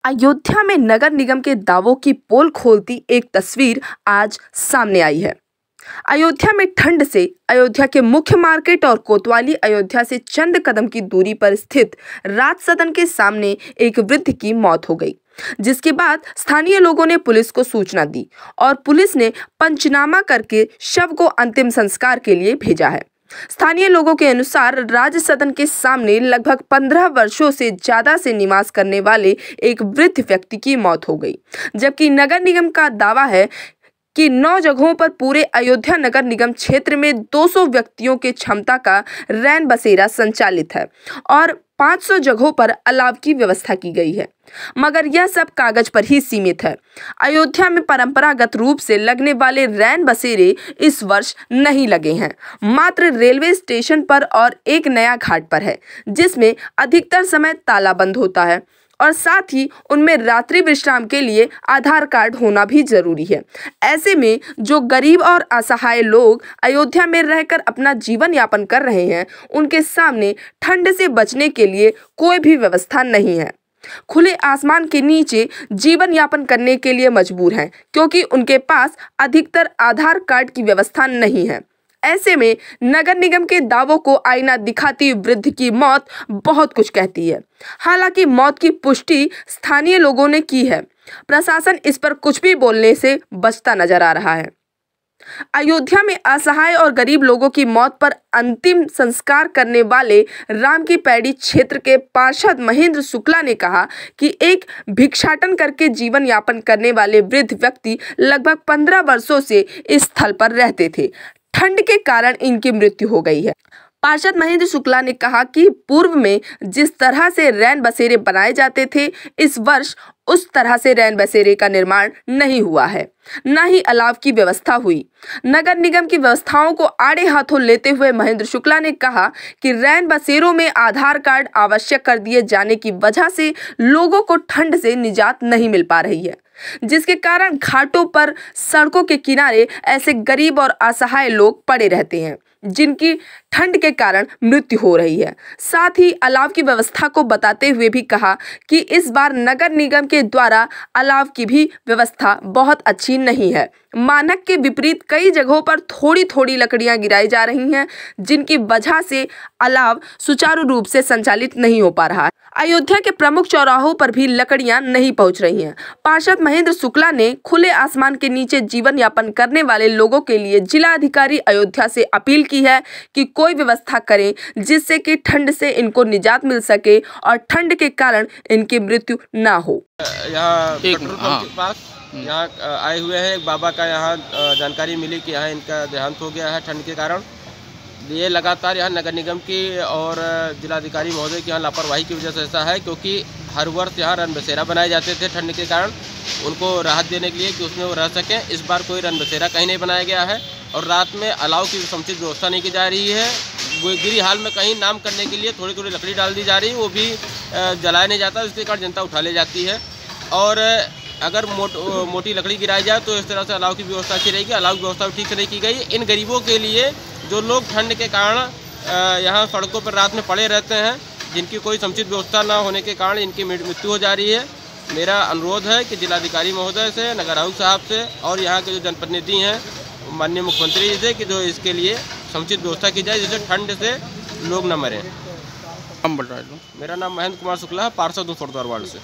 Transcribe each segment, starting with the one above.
अयोध्या में नगर निगम के दावों की पोल खोलती एक तस्वीर आज सामने आई है। अयोध्या में ठंड से अयोध्या के मुख्य मार्केट और कोतवाली अयोध्या से चंद कदम की दूरी पर स्थित राज सदन के सामने एक वृद्ध की मौत हो गई, जिसके बाद स्थानीय लोगों ने पुलिस को सूचना दी और पुलिस ने पंचनामा करके शव को अंतिम संस्कार के लिए भेजा है। स्थानीय लोगों के अनुसार राज सदन के सामने लगभग 15 वर्षों से ज्यादा से निवास करने वाले एक वृद्ध व्यक्ति की मौत हो गई, जबकि नगर निगम का दावा है कि 9 जगहों पर पूरे अयोध्या नगर निगम क्षेत्र में 200 व्यक्तियों के क्षमता का रैन बसेरा संचालित है और 500 जगहों पर अलाव की व्यवस्था की गई है, मगर यह सब कागज पर ही सीमित है। अयोध्या में परंपरागत रूप से लगने वाले रैन बसेरे इस वर्ष नहीं लगे हैं, मात्र रेलवे स्टेशन पर और एक नया घाट पर है, जिसमें अधिकतर समय ताला बंद होता है और साथ ही उनमें रात्रि विश्राम के लिए आधार कार्ड होना भी जरूरी है। ऐसे में जो गरीब और असहाय लोग अयोध्या में रहकर अपना जीवन यापन कर रहे हैं, उनके सामने ठंड से बचने के लिए कोई भी व्यवस्था नहीं है। खुले आसमान के नीचे जीवन यापन करने के लिए मजबूर हैं, क्योंकि उनके पास अधिकतर आधार कार्ड की व्यवस्था नहीं है। ऐसे में नगर निगम के दावों को आईना दिखाती वृद्ध की मौत बहुत कुछ कहती है। हालांकि मौत की पुष्टि स्थानीय लोगों ने की है, प्रशासन इस पर कुछ भी बोलने से बचता नजर आ रहा है। अयोध्या में असहाय और गरीब लोगों की मौत पर अंतिम संस्कार करने वाले राम की पैड़ी क्षेत्र के पार्षद महेंद्र शुक्ला ने कहा कि एक भिक्षाटन करके जीवन यापन करने वाले वृद्ध व्यक्ति लगभग 15 वर्षों से इस स्थल पर रहते थे। ठंड के कारण इनकी मृत्यु हो गई है। पार्षद महेंद्र शुक्ला ने कहा कि पूर्व में जिस तरह से रैन बसेरे बनाए जाते थे, इस वर्ष उस तरह से रैन बसेरे का निर्माण नहीं हुआ है, न ही अलाव की व्यवस्था हुई। नगर निगम की व्यवस्थाओं को आड़े हाथों लेते हुए महेंद्र शुक्ला ने कहा कि रैन बसेरों में आधार कार्ड आवश्यक कर दिए जाने की वजह से लोगों को ठंड से निजात नहीं मिल पा रही है, जिसके कारण घाटों पर सड़कों के किनारे ऐसे गरीब और असहाय लोग पड़े रहते हैं, जिनकी ठंड के कारण मृत्यु हो रही है। साथ ही अलाव की व्यवस्था को बताते हुए भी कहा कि इस बार नगर निगम के द्वारा अलाव की भी व्यवस्था बहुत अच्छी नहीं है। मानक के विपरीत कई जगहों पर थोड़ी थोड़ी लकड़ियां गिराई जा रही हैं, जिनकी वजह से अलाव सुचारू रूप से संचालित नहीं हो पा रहा है। अयोध्या के प्रमुख चौराहों पर भी लकड़ियां नहीं पहुंच रही हैं। पार्षद महेंद्र शुक्ला ने खुले आसमान के नीचे जीवन यापन करने वाले लोगों के लिए जिला अधिकारी अयोध्या से अपील की है कि कोई व्यवस्था करें जिससे कि ठंड से इनको निजात मिल सके और ठंड के कारण इनकी मृत्यु ना हो। यहाँ पेट्रोल पंप के पास यहाँ आए हुए हैं, एक बाबा का यहाँ जानकारी मिली कि यहाँ इनका देहांत हो गया है ठंड के कारण। ये लगातार यहाँ नगर निगम की और जिलाधिकारी महोदय की यहाँ लापरवाही की वजह से ऐसा है, क्योंकि हर वर्ष यहाँ रन बसेरा बनाए जाते थे ठंड के कारण, उनको राहत देने के लिए कि उसमें वो रह सकें। इस बार कोई रन बसेरा कहीं नहीं बनाया गया है और रात में अलाव की समुचित व्यवस्था नहीं की जा रही है। गिरी हाल में कहीं नाम करने के लिए थोड़ी थोड़ी लकड़ी डाल दी जा रही है, वो भी जलाया नहीं जाता, जिसके कारण जनता उठा ले जाती है। और अगर मोटी लकड़ी गिराई जाए तो इस तरह से अलाव की व्यवस्था अच्छी रहेगी। अलाव की व्यवस्था ठीक से नहीं की गई। इन गरीबों के लिए जो लोग ठंड के कारण यहाँ सड़कों पर रात में पड़े रहते हैं, जिनकी कोई समुचित व्यवस्था न होने के कारण इनकी मृत्यु हो जा रही है, मेरा अनुरोध है कि जिलाधिकारी महोदय से, नगर आयुक्त साहब से और यहाँ के जो जनप्रतिनिधि हैं माननीय मुख्यमंत्री जी से कि जो इसके लिए समुचित व्यवस्था की जाए, जिससे ठंड से लोग न मरें। मेरा नाम महेंद्र कुमार शुक्ला है, पार्षद फुटद्वार वार्ड से।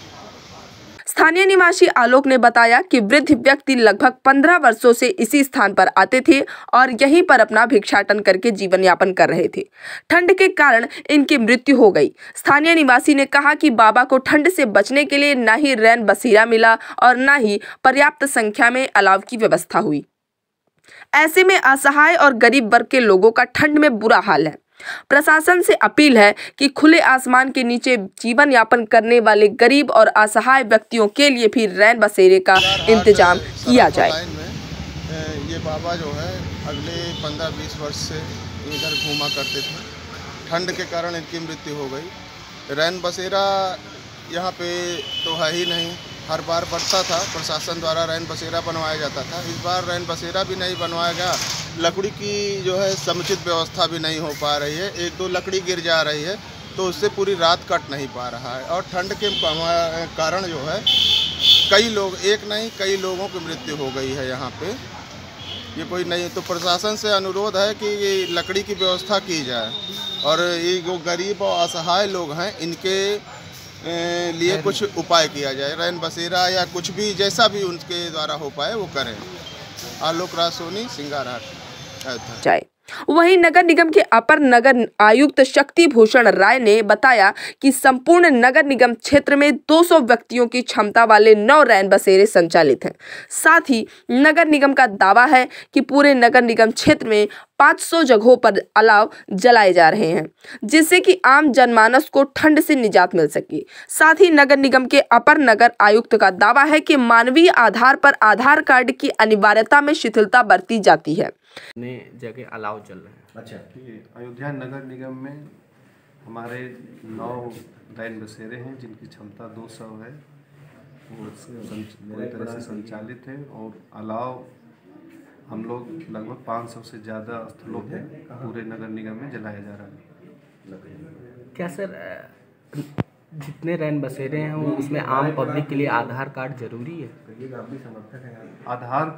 स्थानीय निवासी आलोक ने बताया कि वृद्ध व्यक्ति लगभग 15 वर्षों से इसी स्थान पर आते थे और यहीं पर अपना भिक्षाटन करके जीवन यापन कर रहे थे। ठंड के कारण इनकी मृत्यु हो गई। स्थानीय निवासी ने कहा कि बाबा को ठंड से बचने के लिए न ही रैन बसेरा मिला और न ही पर्याप्त संख्या में अलाव की व्यवस्था हुई। ऐसे में असहाय और गरीब वर्ग के लोगों का ठंड में बुरा हाल है। प्रशासन से अपील है कि खुले आसमान के नीचे जीवन यापन करने वाले गरीब और असहाय व्यक्तियों के लिए भी रैन बसेरे का इंतजाम किया जाए। ये बाबा जो है अगले 15-20 वर्ष से इधर घूमा करते थे। ठंड के कारण इनकी मृत्यु हो गई। रैन बसेरा यहाँ पे तो है ही नहीं। हर बार बढ़ता था, प्रशासन द्वारा रैन बसेरा बनवाया जाता था। इस बार रैन बसेरा भी नहीं बनवाया गया। लकड़ी की जो है समुचित व्यवस्था भी नहीं हो पा रही है। 1-2 लकड़ी गिर जा रही है। तो उससे पूरी रात कट नहीं पा रहा है। और ठंड के कारण जो है कई लोग, एक नहीं कई लोगों की मृत्यु हो गई है यहाँ पे। ये कोई नहीं, तो प्रशासन से अनुरोध है कि लकड़ी की व्यवस्था की जाए और ये जो गरीब और असहाय लोग हैं इनके लिए कुछ उपाय किया जाए, रैन बसेरा या कुछ भी जैसा भी उनके द्वारा हो पाए वो करें। आलोक राज सोनी, सिंगारहाट। वहीं नगर निगम के अपर नगर आयुक्त शक्ति भूषण राय ने बताया कि संपूर्ण नगर निगम क्षेत्र में 200 व्यक्तियों की क्षमता वाले 9 रैन बसेरे संचालित हैं। साथ ही नगर निगम का दावा है कि पूरे नगर निगम क्षेत्र में 500 जगहों पर अलाव जलाए जा रहे हैं, जिससे कि आम जनमानस को ठंड से निजात मिल सके। साथ ही नगर निगम के अपर नगर आयुक्त का दावा है कि मानवीय आधार पर आधार कार्ड की अनिवार्यता में शिथिलता बरती जाती है। जगह अलाव चल रहे हैं। अच्छा, अयोध्या नगर निगम में हमारे 9 रैन बसेरे हैं जिनकी क्षमता 200 है, वो पूरी तरह से संचालित है और अलाव हम लोग लगभग 500 से ज़्यादा स्थलों पे पूरे नगर निगम में जलाया जा रहा है। क्या सर जितने रैन बसेरे हैं उसमें आम पब्लिक के लिए आधार कार्ड जरूरी है? आधार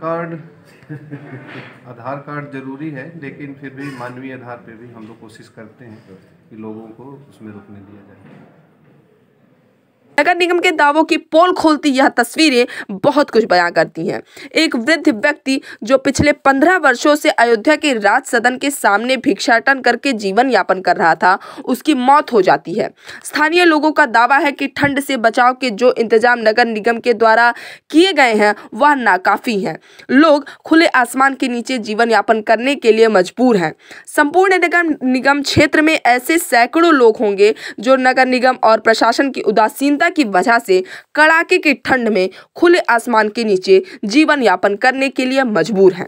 कार्ड जरूरी है, लेकिन फिर भी मानवीय आधार पे भी हम लोग कोशिश करते हैं कि लोगों को उसमें रुकने दिया जाए। नगर निगम के दावों की पोल खोलती यह तस्वीरें बहुत कुछ बयां करती हैं। एक वृद्ध व्यक्ति जो पिछले 15 वर्षों से अयोध्या के राज सदन के सामने भिक्षाटन करके जीवन यापन कर रहा था, उसकी मौत हो जाती है। स्थानीय लोगों का दावा है कि ठंड से बचाव के जो इंतजाम नगर निगम के द्वारा किए गए हैं वह नाकाफी हैं। लोग खुले आसमान के नीचे जीवन यापन करने के लिए मजबूर हैं। संपूर्ण नगर निगम क्षेत्र में ऐसे सैकड़ों लोग होंगे जो नगर निगम और प्रशासन की उदासीनता की वजह से कड़ाके की ठंड में खुले आसमान के नीचे जीवन यापन करने के लिए मजबूर हैं।